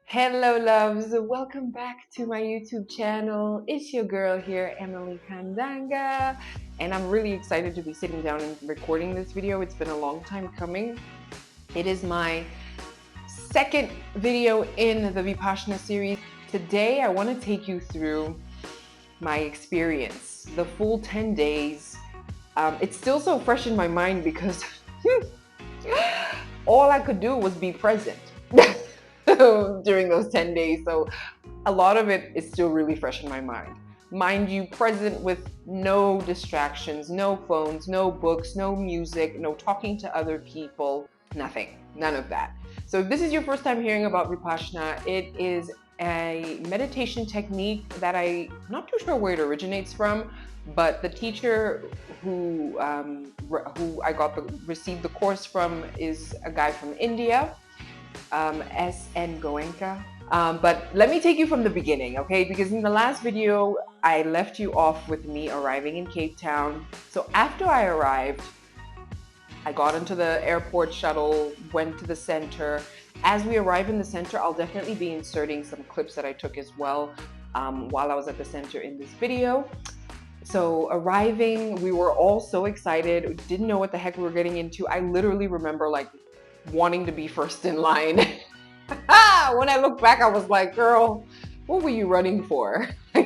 Hello loves, welcome back to my YouTube channel. It's your girl here, Emily Kandanga, and I'm really excited to be sitting down and recording this video. It's been a long time coming. It is my second video in the Vipassana series. Today I want to take you through my experience, the full 10 days. It's still so fresh in my mind because all I could do was be present during those 10 days. So a lot of it is still really fresh in my mind. Mind you, present with no distractions, no phones, no books, no music, no talking to other people, nothing, none of that. So if this is your first time hearing about Vipassana, it is a meditation technique that I'm not too sure where it originates from, but the teacher who I received the course from is a guy from India, S.N. Goenka. But let me take you from the beginning, okay? Because in the last video, I left you off with me arriving in Cape Town. So after I arrived, I got into the airport shuttle, went to the center. As we arrive in the center, I'll definitely be inserting some clips that I took as well while I was at the center in this video. So arriving, we were all so excited, didn't know what the heck we were getting into. I literally remember like wanting to be first in line. When I look back, I was like, girl, what were you running for? But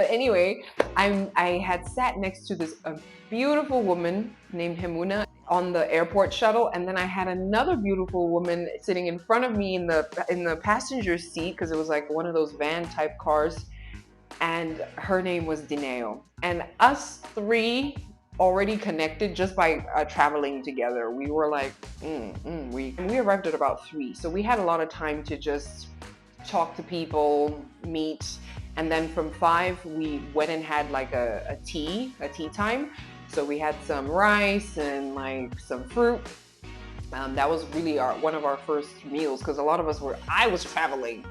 anyway, I had sat next to this beautiful woman named Hemuna on the airport shuttle, and then I had another beautiful woman sitting in front of me in the passenger seat, because it was like one of those van type cars, and her name was Dineo. And us three already connected just by traveling together. We were like, we arrived at about 3, so we had a lot of time to just talk to people, meet. And then from 5, we went and had like a tea time. So we had some rice and like some fruit. That was really one of our first meals, because a lot of us were traveling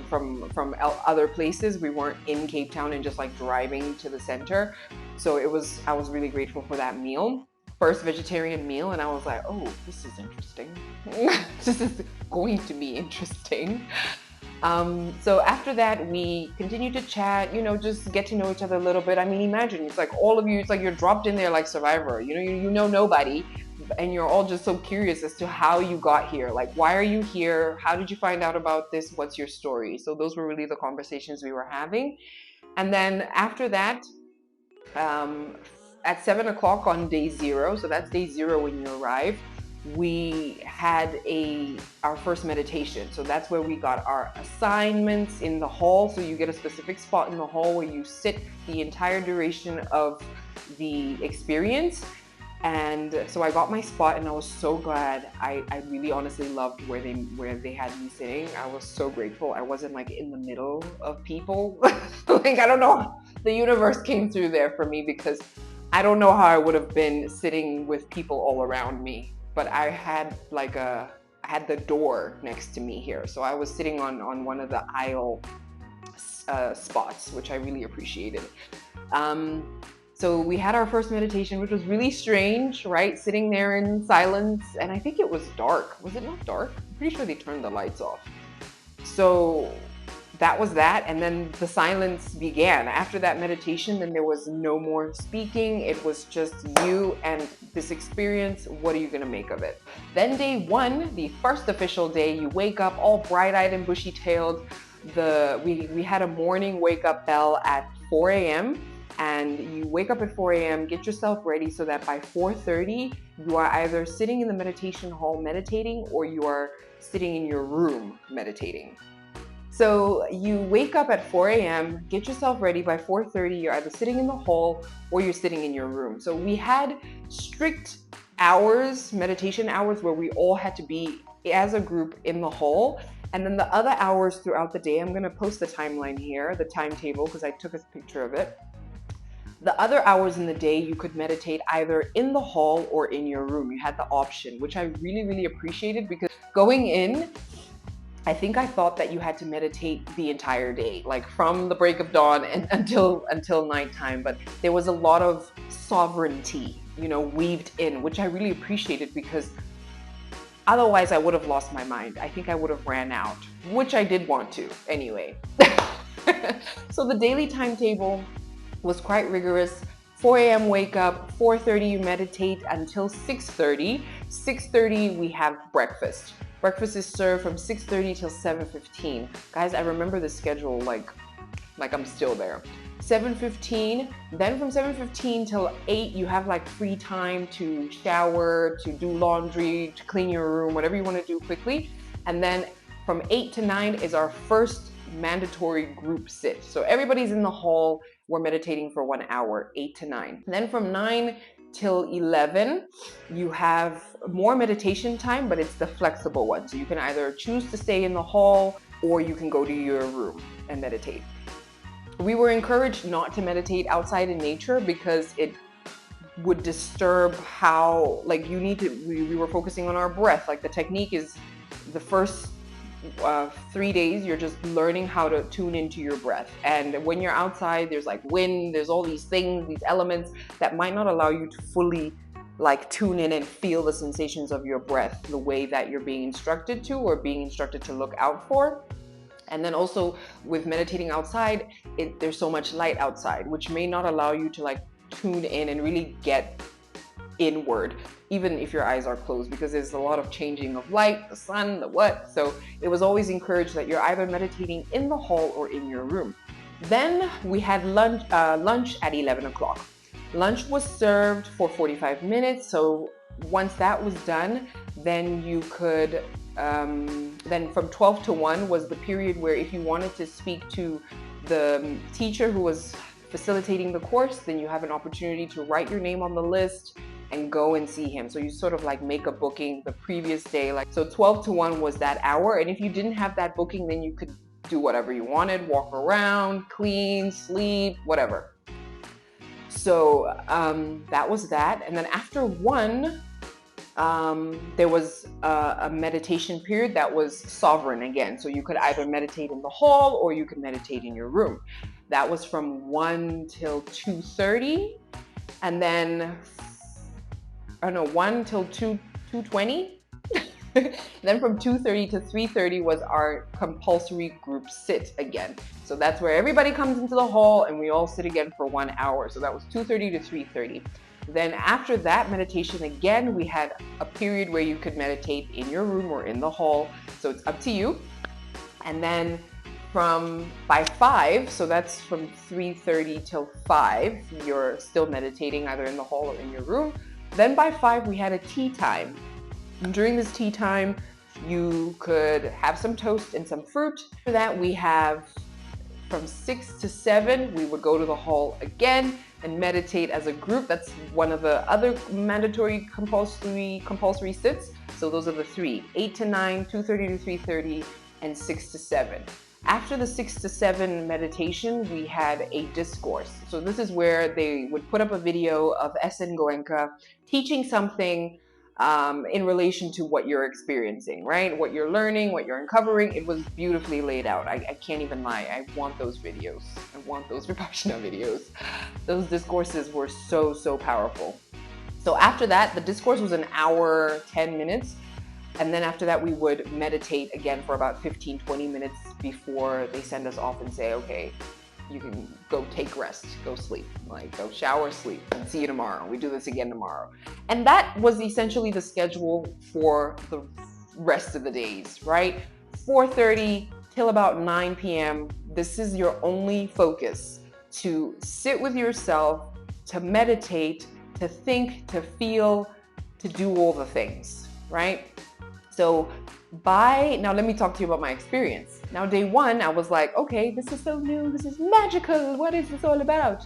from other places. We weren't in Cape Town and just like driving to the center. So I was really grateful for that meal. First vegetarian meal, and I was like, oh, this is interesting. This is going to be interesting. So after that, we continued to chat, just get to know each other a little bit. I mean, imagine, it's like all of you, it's like you're dropped in there like Survivor. You know nobody, and you're all just so curious as to how you got here. Like, why are you here? How did you find out about this? What's your story? So those were really the conversations we were having. And then after that, at 7 o'clock on day 0, so that's day 0 when you arrive, we had our first meditation. So that's where we got our assignments in the hall. So you get a specific spot in the hall where you sit the entire duration of the experience. And so I got my spot, and I was so glad. I really honestly loved where they had me sitting. I was so grateful. I wasn't like in the middle of people. Like, I don't know, the universe came through there for me, because I don't know how I would have been sitting with people all around me. But I had the door next to me here. So I was sitting on one of the aisle spots, which I really appreciated. So we had our first meditation, which was really strange, right? Sitting there in silence, and I think it was dark. Was it not dark? I'm pretty sure they turned the lights off. So that was that, and then the silence began. After that meditation, then there was no more speaking. It was just you and this experience. What are you gonna make of it? Then day 1, the first official day, you wake up all bright-eyed and bushy-tailed. We had a morning wake-up bell at 4 a.m. And you wake up at 4 a.m., get yourself ready so that by 4:30, you are either sitting in the meditation hall meditating, or you are sitting in your room meditating. So you wake up at 4 a.m., get yourself ready. By 4:30, you're either sitting in the hall or you're sitting in your room. So we had strict hours, meditation hours, where we all had to be as a group in the hall. And then the other hours throughout the day, I'm going to post the timeline here, the timetable, because I took a picture of it. The other hours in the day, you could meditate either in the hall or in your room. You had the option, which I really, really appreciated, because going in, I think I thought that you had to meditate the entire day, like from the break of dawn and until nighttime. But there was a lot of sovereignty, weaved in, which I really appreciated, because otherwise I would have lost my mind. I think I would have ran out, which I did want to anyway. So the daily timetable was quite rigorous. 4 a.m. wake up, 4:30 you meditate until 6:30. 6:30 we have breakfast. Breakfast is served from 6:30 till 7:15. Guys, I remember the schedule like I'm still there. 7:15, then from 7:15 till 8 you have like free time to shower, to do laundry, to clean your room, whatever you want to do quickly. And then from 8 to 9 is our first mandatory group sit. So everybody's in the hall, we're meditating for 1 hour, 8 to 9. Then from 9 till 11 you have more meditation time, but it's the flexible one. So you can either choose to stay in the hall or you can go to your room and meditate. We were encouraged not to meditate outside in nature because it would disturb how, like, we were focusing on our breath. Like, the technique is the first 3 days, you're just learning how to tune into your breath. And when you're outside, there's like wind, there's all these things, these elements that might not allow you to fully like tune in and feel the sensations of your breath the way that you're being instructed to, or being instructed to look out for. And then also with meditating outside, there's so much light outside, which may not allow you to like tune in and really get inward, even if your eyes are closed, because there's a lot of changing of light, the sun, the what. So it was always encouraged that you're either meditating in the hall or in your room. Then we had lunch at 11 o'clock. Lunch was served for 45 minutes. So once that was done, then you could, then from 12 to 1 was the period where if you wanted to speak to the teacher who was facilitating the course, then you have an opportunity to write your name on the list and go and see him. So you sort of like make a booking the previous day. So 12 to 1 was that hour. And if you didn't have that booking, then you could do whatever you wanted, walk around, clean, sleep, whatever. So that was that. And then after 1, there was a meditation period that was sovereign again. So you could either meditate in the hall or you could meditate in your room. That was from 1 till 2:30. And then 1 till 2:20. Then from 2:30 to 3:30 was our compulsory group sit again. So that's where everybody comes into the hall and we all sit again for 1 hour. So that was 2:30 to 3:30. Then after that meditation again, we had a period where you could meditate in your room or in the hall. So it's up to you. And then by 5, so that's from 3:30 till 5, you're still meditating either in the hall or in your room. Then by 5, we had a tea time. And during this tea time, you could have some toast and some fruit. After that, we have from 6 to 7, we would go to the hall again and meditate as a group. That's one of the other mandatory compulsory sits. So those are the 3, 8 to 9, 2:30 to 3:30, and 6 to 7. After the 6 to 7 meditation, we had a discourse. So this is where they would put up a video of SN Goenka teaching something in relation to what you're experiencing, right? What you're learning, what you're uncovering. It was beautifully laid out. I can't even lie. I want those videos. I want those Vipassana videos. Those discourses were so, so powerful. So after that, the discourse was an hour, 10 minutes. And then after that, we would meditate again for about 15, 20 minutes before they send us off and say, okay, you can go take rest, go sleep, like go shower, sleep, and see you tomorrow. We do this again tomorrow. And that was essentially the schedule for the rest of the days, right? 4:30 till about 9 p.m. This is your only focus: to sit with yourself, to meditate, to think, to feel, to do all the things, right? So now let me talk to you about my experience. Now, day 1, I was like, okay, this is so new, this is magical, what is this all about?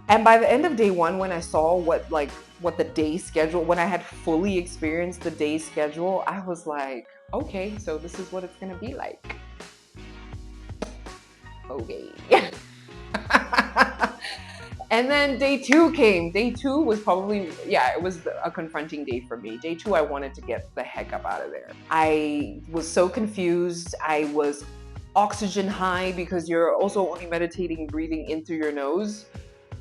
And by the end of day 1, when I saw what the day schedule, when I had fully experienced the day schedule, I was like, okay, so this is what it's gonna be like. Okay. And then day 2 came. Day 2 was probably, yeah, it was a confronting day for me. Day 2, I wanted to get the heck up out of there. I was so confused. I was oxygen high because you're also only meditating, breathing in through your nose.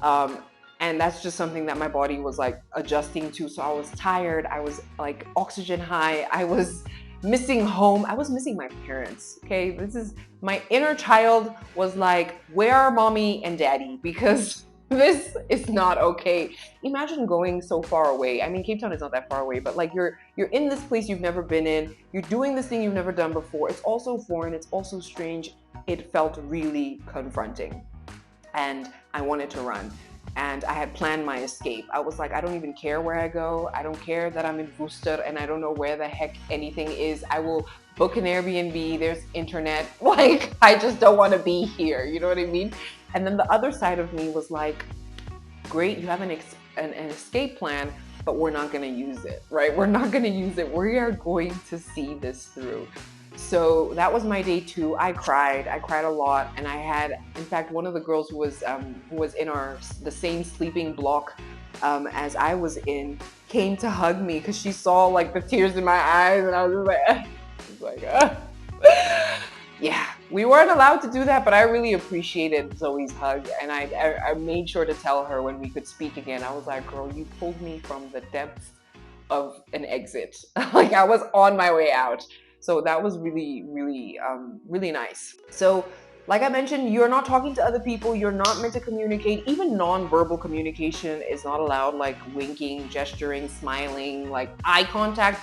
Um, and that's just something that my body was like adjusting to. So I was tired. I was like oxygen high. I was missing home. I was missing my parents. Okay. This is my inner child was like, where are mommy and daddy? Because this is not okay. Imagine going so far away. I mean, Cape Town is not that far away, but like you're in this place you've never been in. You're doing this thing you've never done before. It's also foreign. It's also strange. It felt really confronting. And I wanted to run. And I had planned my escape. I was like, I don't even care where I go. I don't care that I'm in Worcester and I don't know where the heck anything is. I will book an Airbnb. There's internet. Like, I just don't want to be here. You know what I mean? And then the other side of me was like, great, you have an escape plan, but we're not going to use it, right? We're not going to use it. We are going to see this through. So that was my day 2. I cried a lot. And I had, in fact, one of the girls who was in the same sleeping block as I was in, came to hug me because she saw like the tears in my eyes. And I was just like, yeah, we weren't allowed to do that, but I really appreciated Zoe's hug. And I made sure to tell her when we could speak again. I was like, girl, you pulled me from the depths of an exit. Like I was on my way out. So that was really, really, really nice. So like I mentioned, you're not talking to other people. You're not meant to communicate. Even non-verbal communication is not allowed, like winking, gesturing, smiling, like eye contact.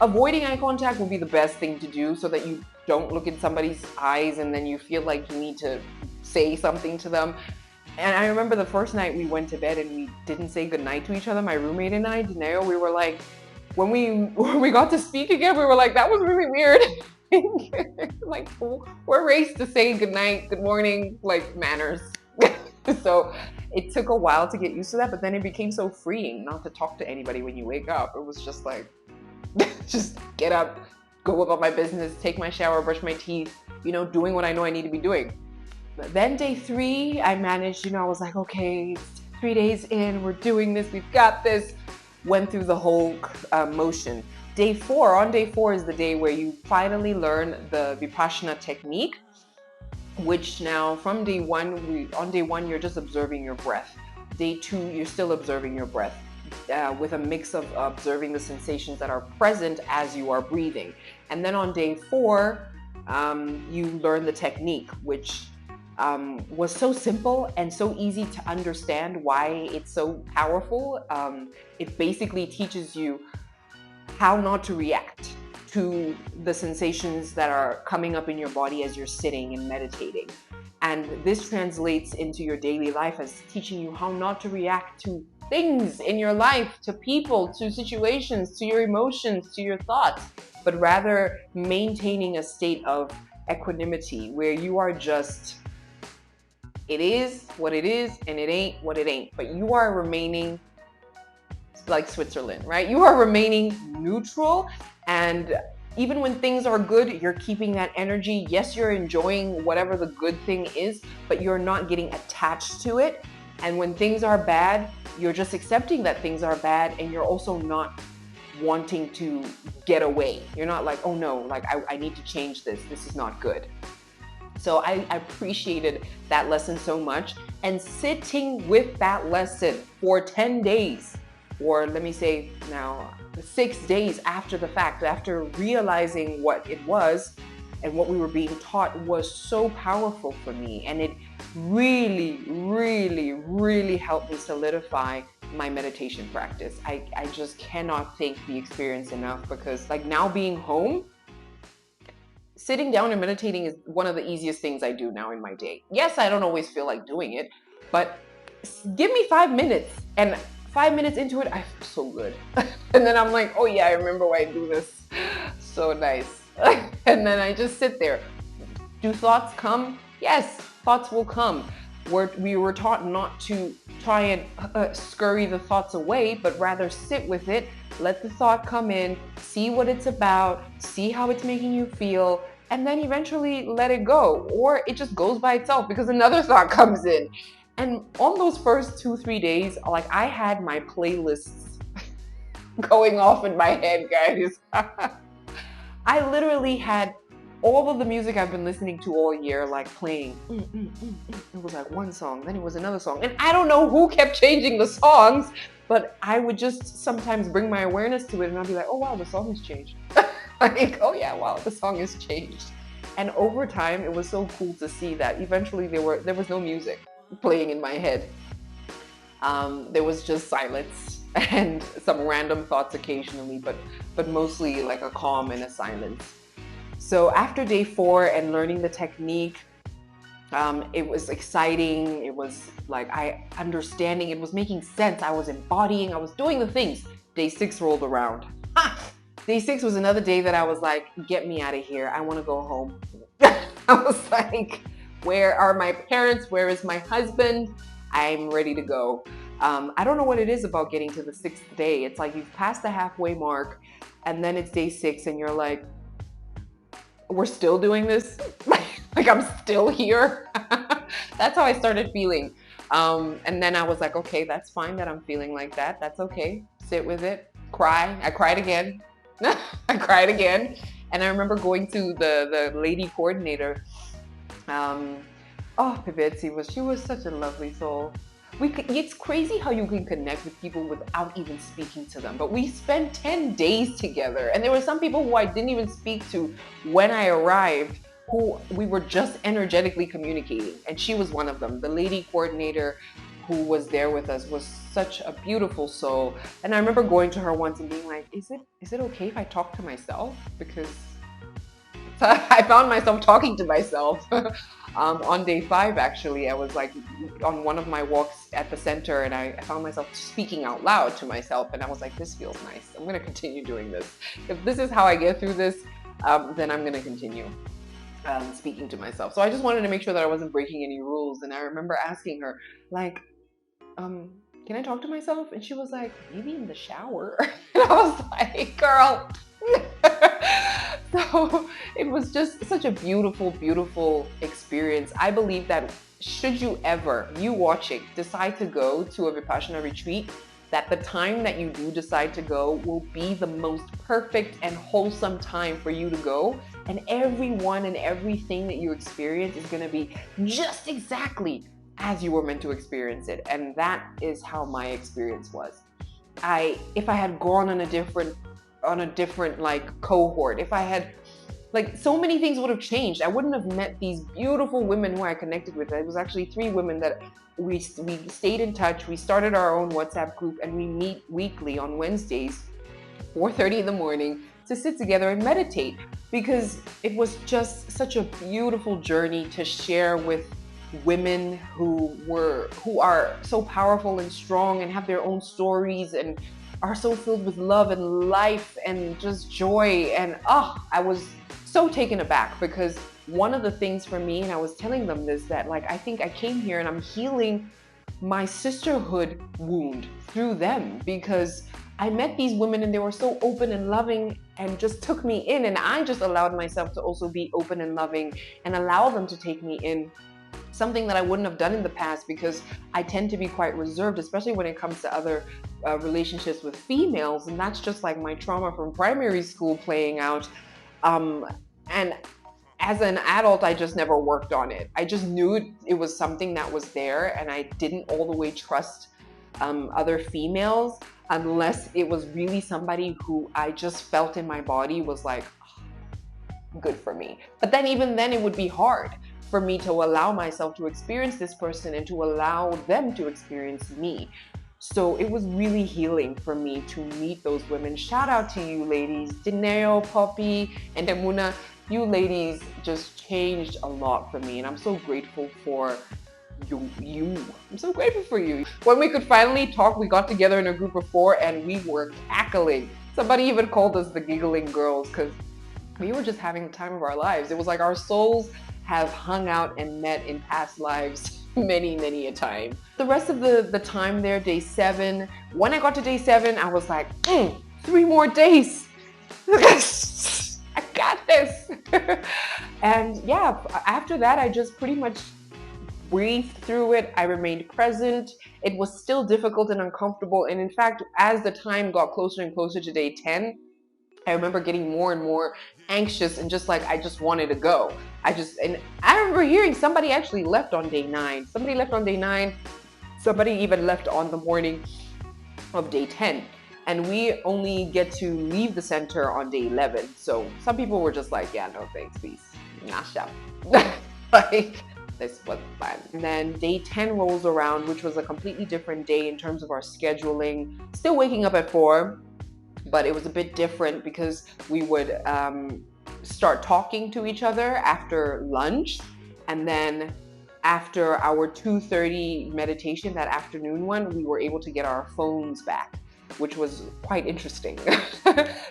Avoiding eye contact will be the best thing to do so that you don't look in somebody's eyes and then you feel like you need to say something to them. And I remember the first night we went to bed and we didn't say goodnight to each other. My roommate and I, Dineo, we were like, when we got to speak again, we were like, that was really weird. Like, we're raised to say goodnight, good morning, like manners. So it took a while to get used to that, but then it became so freeing not to talk to anybody when you wake up. It was just like, just get up, go about my business, take my shower, brush my teeth, doing what I know I need to be doing. But then day 3, I managed, I was like, okay, 3 days in, we're doing this, we've got this. Went through the whole motion. On day 4 is the day where you finally learn the Vipassana technique, which now from day 1, on day 1, you're just observing your breath. Day 2, you're still observing your breath with a mix of observing the sensations that are present as you are breathing. And then on day 4, you learn the technique, which was so simple and so easy to understand why it's so powerful. It basically teaches you how not to react to the sensations that are coming up in your body as you're sitting and meditating. And this translates into your daily life as teaching you how not to react to things in your life, to people, to situations, to your emotions, to your thoughts, but rather maintaining a state of equanimity where you are just, it is what it is and it ain't what it ain't, but you are remaining like Switzerland, right? You are remaining neutral, and even when things are good, you're keeping that energy. Yes, you're enjoying whatever the good thing is, but you're not getting attached to it. And when things are bad, you're just accepting that things are bad, and you're also not wanting to get away. You're not like, oh no, like I need to change this. This is not good. So I appreciated that lesson so much, and sitting with that lesson for 10 days, or let me say now 6 days after the fact, after realizing what it was and what we were being taught, was so powerful for me. And it really, really, really helped me solidify my meditation practice. I just cannot thank the experience enough, because like now being home, sitting down and meditating is one of the easiest things I do now in my day. Yes, I don't always feel like doing it, but give me 5 minutes, and 5 minutes into it, I feel so good. And then I'm like, oh yeah, I remember why I do this. So nice. And then I just sit there. Do thoughts come? Yes, thoughts will come. We were taught not to try and scurry the thoughts away, but rather sit with it, let the thought come in, see what it's about, see how it's making you feel, and then eventually let it go. Or it just goes by itself because another thought comes in. And on those first 2-3 days, like I had my playlists going off in my head, guys. I literally had all of the music I've been listening to all year, like playing. It was like one song, then it was another song. And I don't know who kept changing the songs, but I would just sometimes bring my awareness to it and I'd be like, oh wow, the song has changed. Like, oh yeah, wow, the song has changed. And over time, it was so cool to see that eventually there was no music playing in my head. There was just silence and some random thoughts occasionally, but mostly like a calm and a silence. So after day 4 and learning the technique, it was exciting. It was like understanding, it was making sense. I was embodying, I was doing the things. Day 6 rolled around. Day 6 was another day that I was like, get me out of here. I want to go home. I was like, where are my parents? Where is my husband? I'm ready to go. I don't know what it is about getting to the 6th day. It's like you've passed the halfway mark and then it's day 6 and you're like, we're still doing this? Like I'm still here? That's how I started feeling. And then I was like, okay, that's fine that I'm feeling like that. That's okay. Sit with it. Cry. I cried again. I cried again. And I remember going to the lady coordinator. Pibetsi she was such a lovely soul. It's crazy how you can connect with people without even speaking to them. But we spent 10 days together. And there were some people who I didn't even speak to when I arrived, who we were just energetically communicating. And she was one of them. The lady coordinator who was there with us was such a beautiful soul. And I remember going to her once and being like, is it okay if I talk to myself? Because I found myself talking to myself. On day 5, actually, I was like on one of my walks at the center and I found myself speaking out loud to myself. And I was like, this feels nice. I'm going to continue doing this. If this is how I get through this, then I'm going to continue speaking to myself. So I just wanted to make sure that I wasn't breaking any rules. And I remember asking her, like, can I talk to myself? And she was like, maybe in the shower. And I was like, girl. So it was just such a beautiful, beautiful experience. I believe that should you ever, you watching, decide to go to a Vipassana retreat, that the time that you do decide to go will be the most perfect and wholesome time for you to go. And everyone and everything that you experience is going to be just exactly as you were meant to experience it. And that is how my experience was. If I had gone on a different like cohort, if I had, like, so many things would have changed. I wouldn't have met these beautiful women who I connected with. It was actually 3 women that we stayed in touch. We started our own WhatsApp group and we meet weekly on Wednesdays, 4:30 in the morning, to sit together and meditate, because it was just such a beautiful journey to share with women who are so powerful and strong and have their own stories and are so filled with love and life and just joy. And I was so taken aback, because one of the things for me, and I was telling them this, that like I think I came here and I'm healing my sisterhood wound through them, because I met these women and they were so open and loving and just took me in, and I just allowed myself to also be open and loving and allow them to take me in. Something that I wouldn't have done in the past, because I tend to be quite reserved, especially when it comes to other relationships with females. And that's just like my trauma from primary school playing out. And as an adult, I just never worked on it. I just knew it was something that was there, and I didn't all the way trust other females unless it was really somebody who I just felt in my body was like, good for me. But then even then it would be hard for me to allow myself to experience this person and to allow them to experience me. So it was really healing for me to meet those women. Shout out to you ladies, Dineo, Poppy, and Emuna. You ladies just changed a lot for me, and I'm so grateful for you. I'm so grateful for you. When we could finally talk, we got together in a group of 4 and we were cackling. Somebody even called us the giggling girls, because we were just having the time of our lives. It was like our souls have hung out and met in past lives many, many a time. The rest of the time there, day 7, when I got to day 7, I was like, 3 more days. I got this. And yeah, after that, I just pretty much breathed through it. I remained present. It was still difficult and uncomfortable. And in fact, as the time got closer and closer to day 10, I remember getting more and more anxious and just like, I just wanted to go. And I remember hearing somebody actually left on day 9. Somebody left on day 9. Somebody even left on the morning of day 10. And we only get to leave the center on day 11. So some people were just like, yeah, no thanks, peace. Nah, shut. Like, this was fun. And then day 10 rolls around, which was a completely different day in terms of our scheduling. Still waking up at 4, but it was a bit different because we would start talking to each other after lunch, and then after our 2:30 meditation, that afternoon one, we were able to get our phones back, which was quite interesting.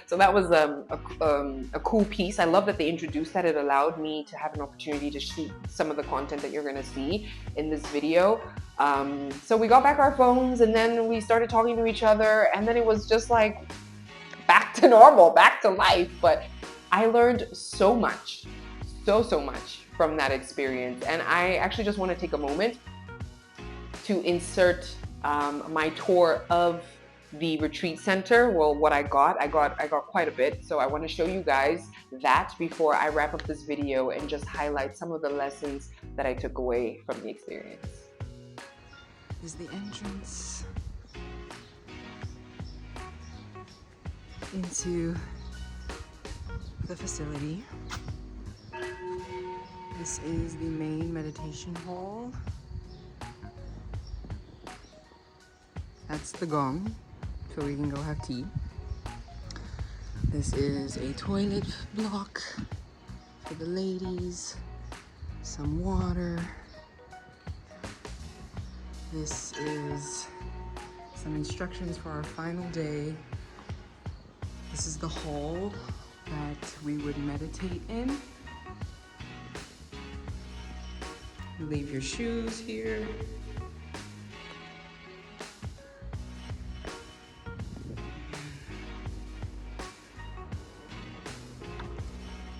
So that was a cool piece. I love that they introduced that. It allowed me to have an opportunity to shoot some of the content that you're going to see in this video. So we got back our phones, and then we started talking to each other, and then it was just like back to normal, back to life. But I learned so much, so much from that experience. And I actually just want to take a moment to insert my tour of the retreat center. Well, what I got quite a bit. So I want to show you guys that before I wrap up this video and just highlight some of the lessons that I took away from the experience. This is the entrance into the facility. This is the main meditation hall. That's the gong, so we can go have tea. This is a toilet block for the ladies, some water. This is some instructions for our final day. This is the hall that we would meditate in. You leave your shoes here.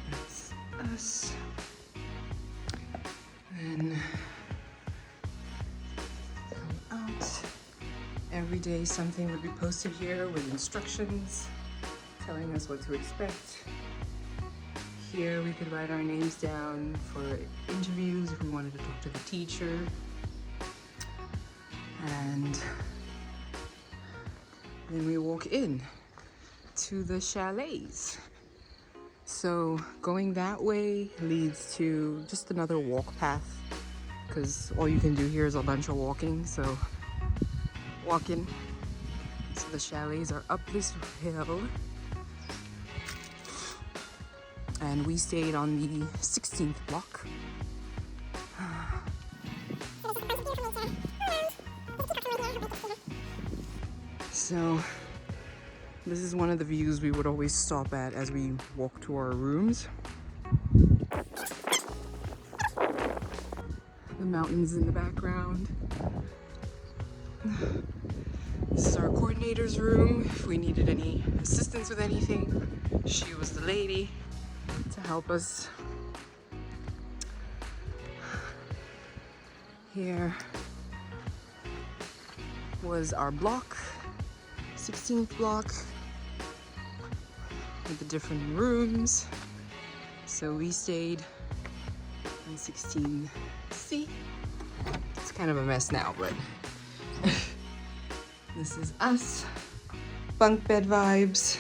That's us. Then come out. Every day something would be posted here with instructions telling us what to expect. Here we could write our names down for interviews if we wanted to talk to the teacher. And then we walk in to the chalets. So going that way leads to just another walk path, because all you can do here is a bunch of walking. So walking. So the chalets are up this hill. And we stayed on the 16th block. So this is one of the views we would always stop at as we walk to our rooms. The mountains in the background. This is our coordinator's room. If we needed any assistance with anything, she was the lady to help us. Here was our block, 16th block, with the different rooms. So we stayed in 16C. It's kind of a mess now, but this is us. Bunk bed vibes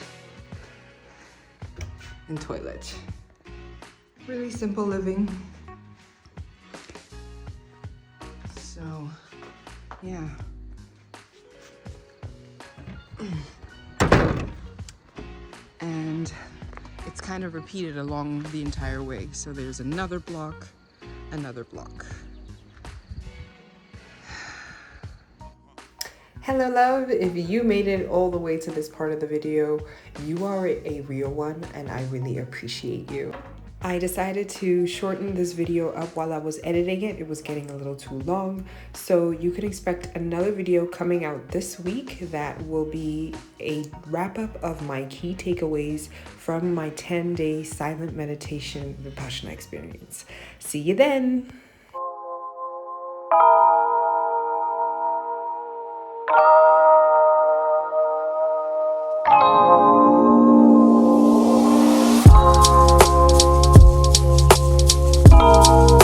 and toilet. Really simple living. So, yeah. And it's kind of repeated along the entire way. So there's another block, another block. Hello love, if you made it all the way to this part of the video, you are a real one and I really appreciate you. I decided to shorten this video up while I was editing it. It was getting a little too long. So you can expect another video coming out this week that will be a wrap up of my key takeaways from my 10-day silent meditation Vipassana experience. See you then.